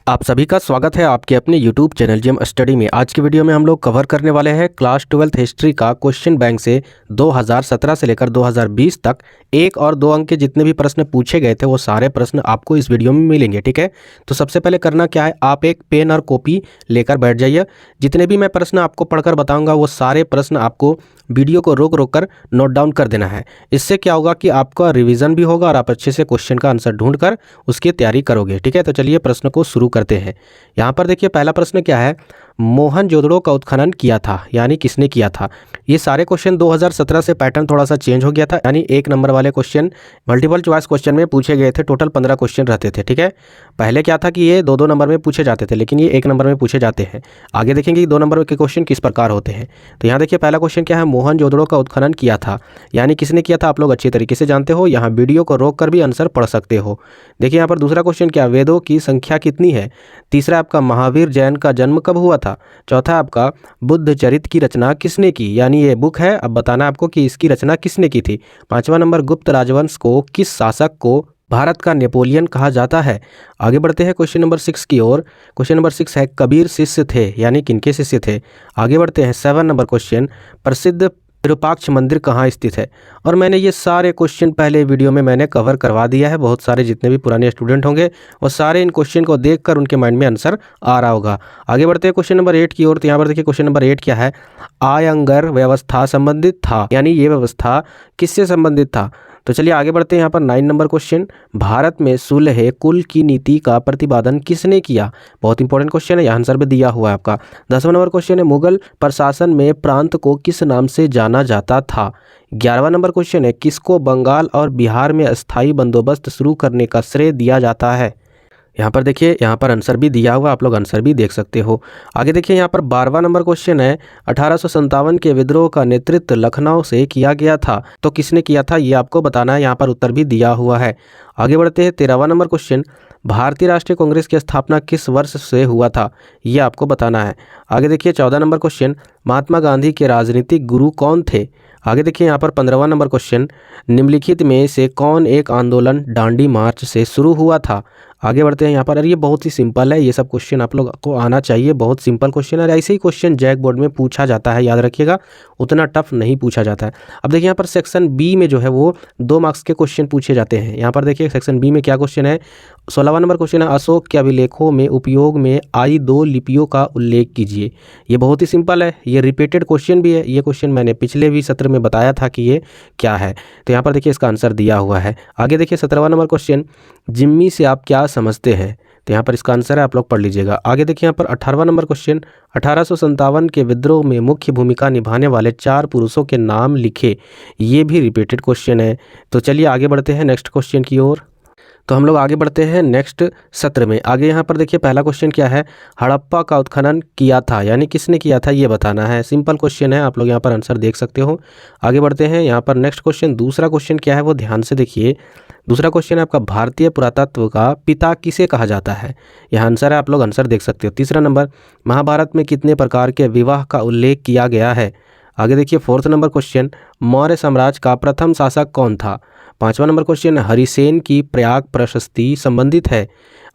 आप सभी का स्वागत है आपके अपने YouTube चैनल जिम स्टडी में। आज की वीडियो में हम लोग कवर करने वाले हैं क्लास 12th हिस्ट्री का क्वेश्चन बैंक से 2017 से लेकर 2020 तक 1 और 2 अंक के जितने भी प्रश्न पूछे गए थे वो सारे प्रश्न आपको इस वीडियो में मिलेंगे। ठीक है, तो सबसे पहले करना क्या है, आप एक पेन और कॉपी लेकर बैठ जाइए। जितने भी मैं प्रश्न आपको पढ़कर बताऊँगा वो सारे प्रश्न आपको वीडियो को रोक रोक कर नोट डाउन कर देना है। इससे क्या होगा कि आपका रिवीजन भी होगा और आप अच्छे से क्वेश्चन का आंसर ढूंढ कर उसकी तैयारी करोगे। ठीक है, तो चलिए प्रश्न को शुरू करते हैं। यहाँ पर देखिए पहला प्रश्न क्या है, मोहनजोदड़ो का उत्खनन किया था यानी किसने किया था। ये सारे क्वेश्चन 2017 से पैटर्न थोड़ा सा चेंज हो गया था, यानी 1 नंबर वाले क्वेश्चन मल्टीपल चॉइस क्वेश्चन में पूछे गए थे। टोटल 15 क्वेश्चन रहते थे। ठीक है, पहले क्या था कि ये 2-2 नंबर में पूछे जाते थे, लेकिन ये 1 नंबर में पूछे जाते हैं। आगे देखेंगे कि 2 नंबर के क्वेश्चन किस प्रकार होते हैं। तो यहाँ देखिए पहला क्वेश्चन क्या है, मोहनजोदड़ो का उत्खनन किया था यानी किसने किया था, आप लोग अच्छी तरीके से जानते हो। यहाँ वीडियो को रोक कर भी आंसर पढ़ सकते हो। देखिए यहाँ पर दूसरा क्वेश्चन क्या, वेदों की संख्या कितनी है। तीसरा आपका महावीर जैन का जन्म कब हुआ था। चौथा आपका बुद्ध चरित की रचना किसने की, यानी ये बुक है, अब बताना आपको कि इसकी रचना किसने की थी। पांचवा नंबर, गुप्त राजवंश को किस शासक को भारत का नेपोलियन कहा जाता है। आगे बढ़ते हैं क्वेश्चन नंबर 6 की ओर। क्वेश्चन नंबर 6 है, कबीर शिष्य थे यानी किनके शिष्य थे। आगे बढ़ते हैं 7 नंबर क्वेश्चन, प्रसिद्ध विरूपाक्ष मंदिर कहाँ स्थित है। और मैंने ये सारे क्वेश्चन पहले वीडियो में मैंने कवर करवा दिया है। बहुत सारे जितने भी पुराने स्टूडेंट होंगे वो सारे इन क्वेश्चन को देखकर उनके माइंड में आंसर आ रहा होगा। आगे बढ़ते हैं क्वेश्चन नंबर 8 की ओर। तो यहाँ पर देखिए क्वेश्चन नंबर 8 क्या है, आयंगर व्यवस्था संबंधित था यानी ये व्यवस्था किससे संबंधित था। तो चलिए आगे बढ़ते हैं। यहाँ पर 9 नंबर क्वेश्चन, भारत में सुलह कुल की नीति का प्रतिपादन किसने किया। बहुत इंपॉर्टेंट क्वेश्चन है, यहाँ आंसर भी दिया हुआ है आपका। 10वां नंबर क्वेश्चन है, मुगल प्रशासन में प्रांत को किस नाम से जाना जाता था। 11वां नंबर क्वेश्चन है, किसको बंगाल और बिहार में अस्थायी बंदोबस्त शुरू करने का श्रेय दिया जाता है। यहाँ पर देखिए यहाँ पर आंसर भी दिया हुआ, आप लोग आंसर भी देख सकते हो। आगे देखिए यहाँ पर 12वां नंबर क्वेश्चन है, 1857 के विद्रोह का नेतृत्व लखनऊ से किया गया था, तो किसने किया था ये आपको बताना है। यहाँ पर उत्तर भी दिया हुआ है। आगे बढ़ते हैं 13वां नंबर क्वेश्चन, भारतीय राष्ट्रीय कांग्रेस की स्थापना किस वर्ष से हुआ था, ये आपको बताना है। आगे देखिए 14 नंबर क्वेश्चन, महात्मा गांधी के राजनीतिक गुरु कौन थे। आगे देखिए यहाँ पर 15वां नंबर क्वेश्चन, निम्नलिखित में से कौन एक आंदोलन दांडी मार्च से शुरू हुआ था। आगे बढ़ते हैं यहाँ पर, अरे ये बहुत ही सिंपल है, ये सब क्वेश्चन आप लोग को आना चाहिए, बहुत सिंपल क्वेश्चन है। ऐसे ही क्वेश्चन जैक बोर्ड में पूछा जाता है, याद रखिएगा, उतना टफ नहीं पूछा जाता है। अब देखिए यहाँ पर सेक्शन बी में जो है वो 2 मार्क्स के क्वेश्चन पूछे जाते हैं। यहाँ पर देखिए सेक्शन बी में क्या क्वेश्चन है, 16वां नंबर क्वेश्चन है, अशोक के अभिलेखों में उपयोग में आई 2 लिपियों का उल्लेख कीजिए। ये बहुत ही सिंपल है, ये रिपीटेड क्वेश्चन भी है। ये क्वेश्चन मैंने पिछले भी सत्र में बताया था कि ये क्या है, तो यहाँ पर देखिए इसका आंसर दिया हुआ है। आगे देखिए 17वां नंबर क्वेश्चन, जिम्मी से आप क्या समझते हैं, तो यहाँ पर इसका आंसर है, आप लोग पढ़ लीजिएगा। आगे देखिए यहाँ पर 18वां नंबर क्वेश्चन, 1857 के विद्रोह में मुख्य भूमिका निभाने वाले 4 पुरुषों के नाम लिखे। ये भी रिपीटेड क्वेश्चन है। तो चलिए आगे बढ़ते हैं नेक्स्ट क्वेश्चन की ओर। तो हम लोग आगे बढ़ते हैं नेक्स्ट सत्र में। आगे यहाँ पर देखिए पहला क्वेश्चन क्या है, हड़प्पा का उत्खनन किया था यानी किसने किया था ये बताना है। सिंपल क्वेश्चन है, आप लोग यहाँ पर आंसर देख सकते हो। आगे बढ़ते हैं यहाँ पर नेक्स्ट क्वेश्चन, दूसरा क्वेश्चन क्या है वो ध्यान से देखिए। दूसरा क्वेश्चन है आपका, भारतीय पुरातत्व का पिता किसे कहा जाता है। यह आंसर है, आप लोग आंसर देख सकते हो। तीसरा नंबर, महाभारत में कितने प्रकार के विवाह का उल्लेख किया गया है। आगे देखिए 4th नंबर क्वेश्चन, मौर्य साम्राज्य का प्रथम शासक कौन था। 5वां नंबर क्वेश्चन, हरिसेन की प्रयाग प्रशस्ति संबंधित है।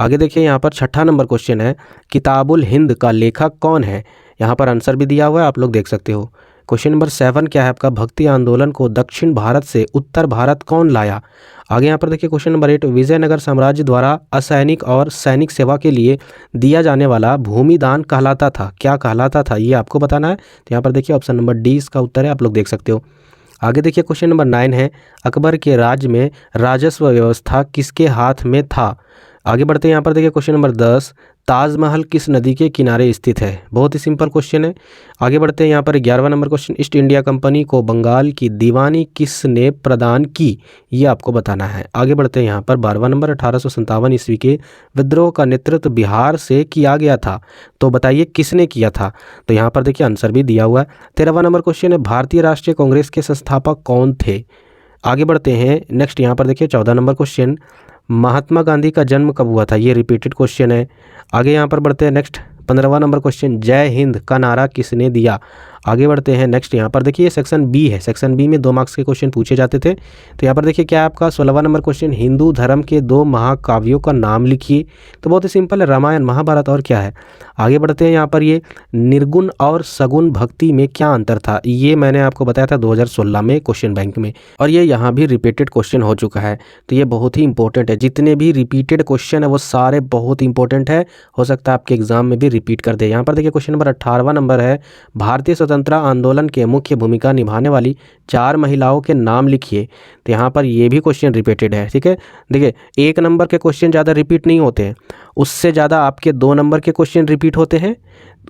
आगे देखिए यहाँ पर 6ठा नंबर क्वेश्चन है, किताबुल हिंद का लेखक कौन है। यहाँ पर आंसर भी दिया हुआ है, आप लोग देख सकते हो। क्वेश्चन नंबर 7 क्या है आपका, भक्ति आंदोलन को दक्षिण भारत से उत्तर भारत कौन लाया। आगे यहाँ पर देखिए क्वेश्चन नंबर 8, विजयनगर साम्राज्य द्वारा असैनिक और सैनिक सेवा के लिए दिया जाने वाला भूमि दान कहलाता था, क्या कहलाता था ये आपको बताना है। तो यहाँ पर देखिए ऑप्शन नंबर डी इसका उत्तर है, आप लोग देख सकते हो। आगे देखिए क्वेश्चन नंबर 9 है, अकबर के राज्य में राजस्व व्यवस्था किसके हाथ में था। आगे बढ़ते हैं यहाँ पर देखिए क्वेश्चन नंबर 10, ताजमहल किस नदी के किनारे स्थित है। बहुत ही सिंपल क्वेश्चन है। आगे बढ़ते हैं यहाँ पर 11वां number question, east India company को बंगाल की दीवानी किसने प्रदान की, ये आपको बताना है। आगे बढ़ते हैं यहाँ पर 12वां नंबर, 1857 ईस्वी के विद्रोह का नेतृत्व बिहार से किया गया था, तो बताइए किसने किया था। तो यहाँ पर देखिए आंसर भी दिया हुआ है। 13वां नंबर क्वेश्चन है, भारतीय राष्ट्रीय कांग्रेस के संस्थापक कौन थे। आगे बढ़ते हैं नेक्स्ट यहाँ पर देखिए 14 नंबर क्वेश्चन, महात्मा गांधी का जन्म कब हुआ था, ये रिपीटेड क्वेश्चन है। आगे यहाँ पर बढ़ते हैं नेक्स्ट 15वां नंबर क्वेश्चन, जय हिंद का नारा किसने दिया। आगे बढ़ते हैं नेक्स्ट। यहाँ पर देखिए सेक्शन बी है, सेक्शन बी में 2 मार्क्स के क्वेश्चन पूछे जाते थे। तो यहाँ पर देखिए क्या है आपका 16वां नंबर क्वेश्चन, हिंदू धर्म के 2 महाकाव्यों का नाम लिखिए। तो बहुत ही सिंपल है, रामायण महाभारत, और क्या है। आगे बढ़ते हैं, यहाँ पर ये निर्गुण और सगुण भक्ति में क्या अंतर था, ये मैंने आपको बताया था 2016 में क्वेश्चन बैंक में, और ये यहाँ भी रिपीटेड क्वेश्चन हो चुका है। तो ये बहुत ही इंपॉर्टेंट है, जितने भी रिपीटेड क्वेश्चन है वो सारे बहुत इंपॉर्टेंट है, हो सकता है आपके एग्जाम में भी रिपीट कर दे। यहाँ पर देखिए क्वेश्चन नंबर 18वां नंबर है, भारतीय स्वतंत्रता आंदोलन के मुख्य भूमिका निभाने वाली 4 महिलाओं के नाम लिखिए। तो यहाँ पर ये भी क्वेश्चन रिपीटेड है, ठीक है। देखिए 1 नंबर के क्वेश्चन ज़्यादा रिपीट नहीं होते हैं, उससे ज़्यादा आपके 2 नंबर के क्वेश्चन रिपीट होते हैं,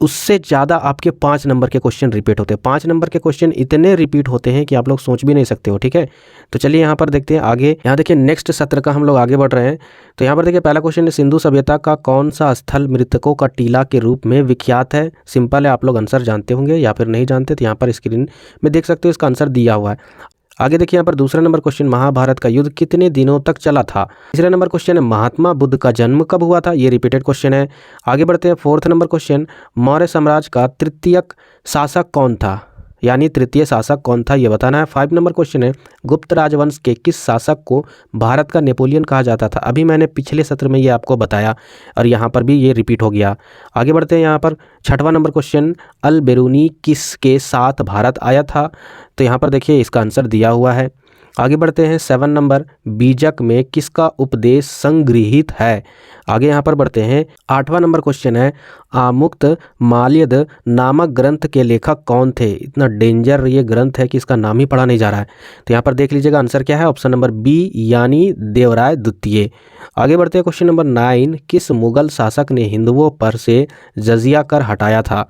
उससे ज़्यादा आपके 5 नंबर के क्वेश्चन रिपीट होते हैं। 5 नंबर के क्वेश्चन इतने रिपीट होते हैं कि आप लोग सोच भी नहीं सकते हो, ठीक है। तो चलिए यहाँ पर देखते हैं आगे। यहाँ देखिए नेक्स्ट सत्र का हम लोग आगे बढ़ रहे हैं। तो यहाँ पर देखिए पहला क्वेश्चन है, सिंधु सभ्यता का कौन सा स्थल मृतकों का टीला के रूप में विख्यात है। सिंपल है, आप लोग आंसर जानते होंगे या फिर नहीं जानते, तो यहाँ पर स्क्रीन में देख सकते हो, इसका आंसर दिया हुआ है। आगे देखिए यहाँ पर दूसरा नंबर क्वेश्चन, महाभारत का युद्ध कितने दिनों तक चला था। तीसरा नंबर क्वेश्चन है, महात्मा बुद्ध का जन्म कब हुआ था। ये रिपीटेड क्वेश्चन है। आगे बढ़ते हैं, 4th नंबर क्वेश्चन, मौर्य साम्राज्य का तृतीय शासक कौन था, यानी तृतीय शासक कौन था, ये बताना है। 5 नंबर क्वेश्चन है, गुप्त राजवंश के किस शासक को भारत का नेपोलियन कहा जाता था। अभी मैंने पिछले सत्र में ये आपको बताया और यहाँ पर भी ये रिपीट हो गया। आगे बढ़ते हैं, यहाँ पर 6वां नंबर क्वेश्चन, अल बेरूनी किसके साथ भारत आया था। तो यहाँ पर देखिए इसका आंसर दिया हुआ है। आगे बढ़ते हैं, 7 नंबर, बीजक में किसका उपदेश संग्रहित है। आगे यहाँ पर बढ़ते हैं, 8वां नंबर क्वेश्चन है, आमुक्त माल्यद नामक ग्रंथ के लेखक कौन थे। इतना डेंजर ये ग्रंथ है कि इसका नाम ही पढ़ा नहीं जा रहा है। तो यहाँ पर देख लीजिएगा आंसर क्या है, ऑप्शन नंबर बी, यानी देवराय द्वितीय। आगे बढ़ते हैं, क्वेश्चन नंबर 9, किस मुगल शासक ने हिंदुओं पर से जजिया कर हटाया था।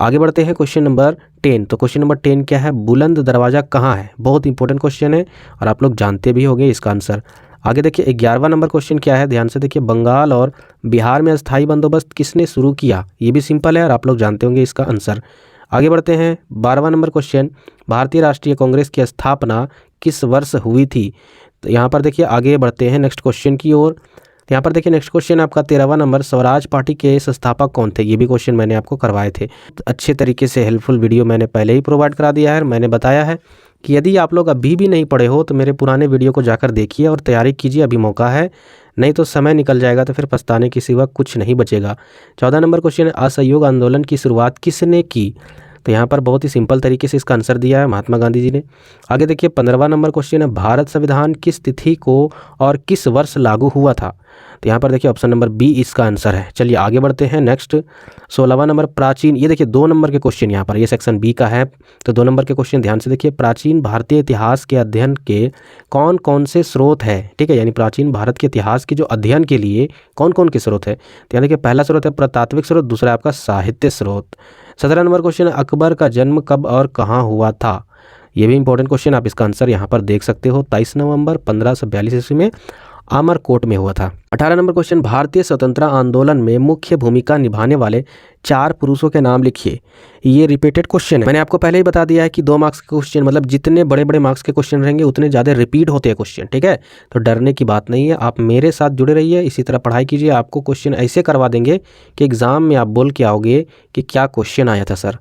आगे बढ़ते हैं, क्वेश्चन नंबर 10। तो क्वेश्चन नंबर 10 क्या है, बुलंद दरवाज़ा कहाँ है। बहुत इंपॉर्टेंट क्वेश्चन है और आप लोग जानते भी होंगे इसका आंसर। आगे देखिए 11वां नंबर क्वेश्चन क्या है, ध्यान से देखिए, बंगाल और बिहार में अस्थाई बंदोबस्त किसने शुरू किया। ये भी सिंपल है और आप लोग जानते होंगे इसका आंसर। आगे बढ़ते हैं, 12वां नंबर क्वेश्चन, भारतीय राष्ट्रीय कांग्रेस की स्थापना किस वर्ष हुई थी। तो यहाँ पर देखिए आगे बढ़ते हैं नेक्स्ट क्वेश्चन की ओर। यहाँ पर देखिए नेक्स्ट क्वेश्चन आपका 13वां नंबर, स्वराज पार्टी के संस्थापक कौन थे। ये भी क्वेश्चन मैंने आपको करवाए थे, अच्छे तरीके से हेल्पफुल वीडियो मैंने पहले ही प्रोवाइड करा दिया है। मैंने बताया है कि यदि आप लोग अभी भी नहीं पढ़े हो तो मेरे पुराने वीडियो को जाकर देखिए और तैयारी कीजिए, अभी मौका है, नहीं तो समय निकल जाएगा तो फिर पछताने के सिवा कुछ नहीं बचेगा। 14 नंबर क्वेश्चन है, असहयोग आंदोलन की शुरुआत किसने की। तो यहाँ पर बहुत ही सिंपल तरीके से इसका आंसर दिया है, महात्मा गांधी जी ने। आगे देखिए 15वां नंबर क्वेश्चन है, भारत संविधान किस तिथि को और किस वर्ष लागू हुआ था। तो यहाँ पर देखिए ऑप्शन नंबर बी इसका आंसर है। चलिए आगे बढ़ते हैं नेक्स्ट, 16वां नंबर, प्राचीन, ये देखिए 2 नंबर के क्वेश्चन यहाँ पर, ये सेक्शन बी का है। तो 2 नंबर के क्वेश्चन ध्यान से देखिए, प्राचीन भारतीय इतिहास के अध्ययन के कौन कौन से स्रोत है, ठीक है, यानी प्राचीन भारत के इतिहास के जो अध्ययन के लिए कौन कौन के स्रोत है। तो यानी कि पहला स्रोत है पुरातात्विक स्रोत, दूसरा आपका साहित्य स्रोत। 17 नंबर क्वेश्चन, अकबर का जन्म कब और कहाँ हुआ था। ये भी इंपॉर्टेंट क्वेश्चन, आप इसका आंसर यहाँ पर देख सकते हो, 23 नवंबर 1542 ईस्वी में अमरकोट में हुआ था। 18 नंबर क्वेश्चन, भारतीय स्वतंत्रता आंदोलन में मुख्य भूमिका निभाने वाले 4 पुरुषों के नाम लिखिए। ये रिपीटेड क्वेश्चन है, मैंने आपको पहले ही बता दिया है कि 2 मार्क्स के क्वेश्चन, मतलब जितने बड़े बड़े मार्क्स के क्वेश्चन रहेंगे उतने ज़्यादा रिपीट होते हैं क्वेश्चन, ठीक है। तो डरने की बात नहीं है, आप मेरे साथ जुड़े रहिए, इसी तरह पढ़ाई कीजिए, आपको क्वेश्चन ऐसे करवा देंगे कि एग्जाम में आप बोल के आओगे कि क्या क्वेश्चन आया था सर।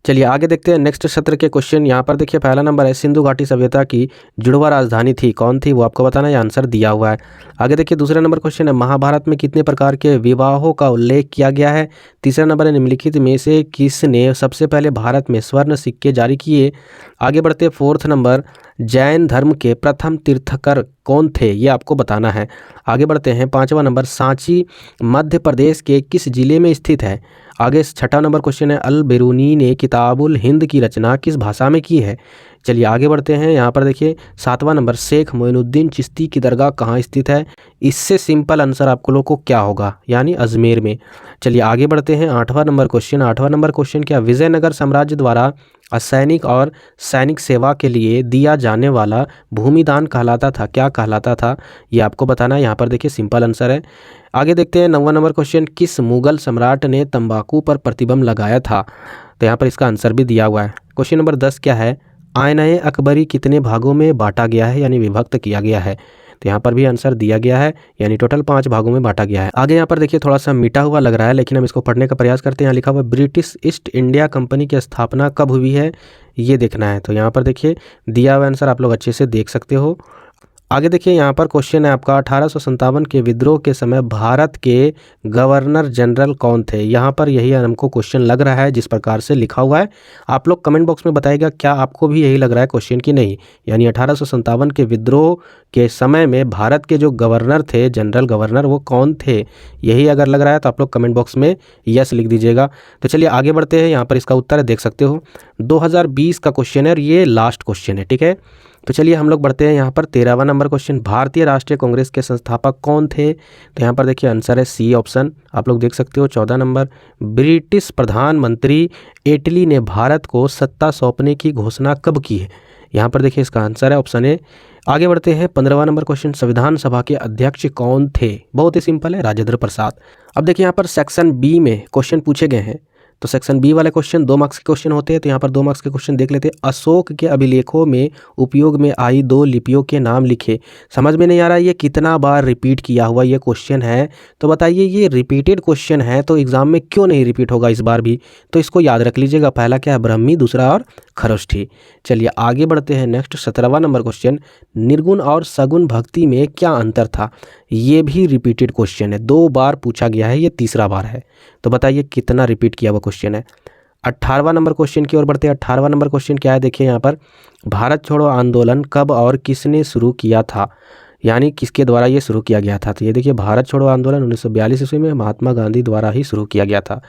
चलिए आगे देखते हैं नेक्स्ट सत्र के क्वेश्चन। यहाँ पर देखिए पहला नंबर है, सिंधु घाटी सभ्यता की जुड़वा राजधानी थी, कौन थी, वो आपको बताना है, आंसर दिया हुआ है। आगे देखिए दूसरा नंबर क्वेश्चन है, महाभारत में कितने प्रकार के विवाहों का उल्लेख किया गया है। तीसरा नंबर है, निम्नलिखित में से किसने सबसे पहले भारत में स्वर्ण सिक्के जारी किए। आगे बढ़ते 4th नंबर, जैन धर्म के प्रथम तीर्थकर कौन थे, ये आपको बताना है। आगे बढ़ते हैं 5वां नंबर, सांची मध्य प्रदेश के किस जिले में स्थित है। आगे 6वां नंबर क्वेश्चन है, अल बेरूनी ने किताबुल हिंद की रचना किस भाषा में की है। चलिए आगे बढ़ते हैं, यहाँ पर देखिए 7वां नंबर, शेख मोइनुद्दीन चिश्ती की दरगाह कहाँ स्थित है। इससे सिंपल आंसर आपको लोग को क्या होगा, यानी अजमेर में। चलिए आगे बढ़ते हैं 8वां नंबर क्वेश्चन। 8वां नंबर क्वेश्चन क्या, विजयनगर साम्राज्य द्वारा असैनिक और सैनिक सेवा के लिए दिया जाने वाला भूमिदान कहलाता था, क्या कहलाता था, ये आपको बताना है। यहाँ पर देखिए सिंपल आंसर है। आगे देखते हैं 9वां नंबर क्वेश्चन, किस मुगल सम्राट ने तंबाकू पर प्रतिबंध लगाया था। तो यहाँ पर इसका आंसर भी दिया हुआ है। क्वेश्चन नंबर 10 क्या है, आईना-ए अकबरी कितने भागों में बांटा गया है, यानी विभक्त किया गया है। तो यहाँ पर भी आंसर दिया गया है, यानी टोटल 5 भागों में बांटा गया है। आगे यहाँ पर देखिए थोड़ा सा मिटा हुआ लग रहा है, लेकिन हम इसको पढ़ने का प्रयास करते हैं। यहाँ लिखा हुआ ब्रिटिश ईस्ट इंडिया कंपनी की स्थापना कब हुई है, ये देखना है। तो यहाँ पर देखिए दिया हुआ आंसर आप लोग अच्छे से देख सकते हो। आगे देखिए यहाँ पर क्वेश्चन है आपका 1857 के विद्रोह के समय भारत के गवर्नर जनरल कौन थे। यहाँ पर यही हमको क्वेश्चन लग रहा है जिस प्रकार से लिखा हुआ है। आप लोग कमेंट बॉक्स में बताइएगा क्या आपको भी यही लग रहा है क्वेश्चन की नहीं, यानी 1857 के विद्रोह के समय में भारत के जो गवर्नर थे, जनरल गवर्नर, वो कौन थे। यही अगर लग रहा है तो आप लोग कमेंट बॉक्स में यस लिख दीजिएगा। तो चलिए आगे बढ़ते हैं। यहाँ पर इसका उत्तर है, देख सकते हो 2020 का क्वेश्चन है और ये लास्ट क्वेश्चन है, ठीक है। तो चलिए हम लोग बढ़ते हैं यहाँ पर 13वां नंबर क्वेश्चन। भारतीय राष्ट्रीय कांग्रेस के संस्थापक कौन थे। तो यहाँ पर देखिए आंसर है सी ऑप्शन, आप लोग देख सकते हो। 14 नंबर, ब्रिटिश प्रधानमंत्री एटली ने भारत को सत्ता सौंपने की घोषणा कब की है। यहाँ पर देखिए इसका आंसर है ऑप्शन ए। आगे बढ़ते हैं 15वां नंबर क्वेश्चन, संविधान सभा के अध्यक्ष कौन थे। बहुत ही सिंपल है, राजेंद्र प्रसाद। अब देखिए यहाँ पर सेक्शन बी में क्वेश्चन पूछे गए हैं। तो सेक्शन बी वाले क्वेश्चन 2 मार्क्स के क्वेश्चन होते हैं। तो यहाँ पर 2 मार्क्स के क्वेश्चन देख लेते हैं। अशोक के अभिलेखों में उपयोग में आई 2 लिपियों के नाम लिखे। समझ में नहीं आ रहा ये कितना बार रिपीट किया हुआ ये क्वेश्चन है, तो बताइए ये रिपीटेड क्वेश्चन है तो एग्जाम में क्यों नहीं रिपीट होगा इस बार भी। तो इसको याद रख लीजिएगा, पहला क्या है ब्रह्मी, दूसरा और खरोष्ठी। चलिए आगे बढ़ते हैं नेक्स्ट 17वां नंबर क्वेश्चन, निर्गुण और सगुण भक्ति में क्या अंतर था। ये भी रिपीटेड क्वेश्चन है, 2 बार पूछा गया है, ये तीसरा बार है। तो बताइए कितना रिपीट किया हुआ क्वेश्चन है। 18वां नंबर क्वेश्चन की ओर बढ़ते हैं। 18वां नंबर क्वेश्चन क्या है, देखिए यहाँ पर, भारत छोड़ो आंदोलन कब और किसने शुरू किया था, यानी किसके द्वारा ये शुरू किया गया था। तो ये देखिए भारत छोड़ो आंदोलन 1942 ईस्वी में महात्मा गांधी द्वारा ही शुरू किया गया था।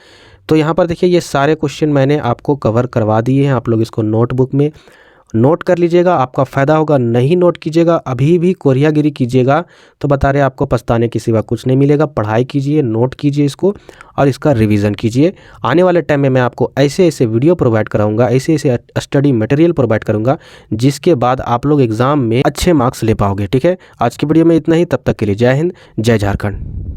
तो यहाँ पर देखिए ये सारे क्वेश्चन मैंने आपको कवर करवा दिए हैं, आप लोग इसको नोटबुक में नोट कर लीजिएगा, आपका फ़ायदा होगा। नहीं नोट कीजिएगा, अभी भी कोरियागिरी कीजिएगा तो बता रहे आपको पछताने के सिवा कुछ नहीं मिलेगा। पढ़ाई कीजिए, नोट कीजिए इसको और इसका रिवीजन कीजिए। आने वाले टाइम में मैं आपको ऐसे ऐसे वीडियो प्रोवाइड कराऊंगा, ऐसे ऐसे स्टडी मटेरियल प्रोवाइड करूंगा जिसके बाद आप लोग एग्ज़ाम में अच्छे मार्क्स ले पाओगे, ठीक है। आज की वीडियो में इतना ही, तब तक के लिए जय हिंद, जय झारखंड।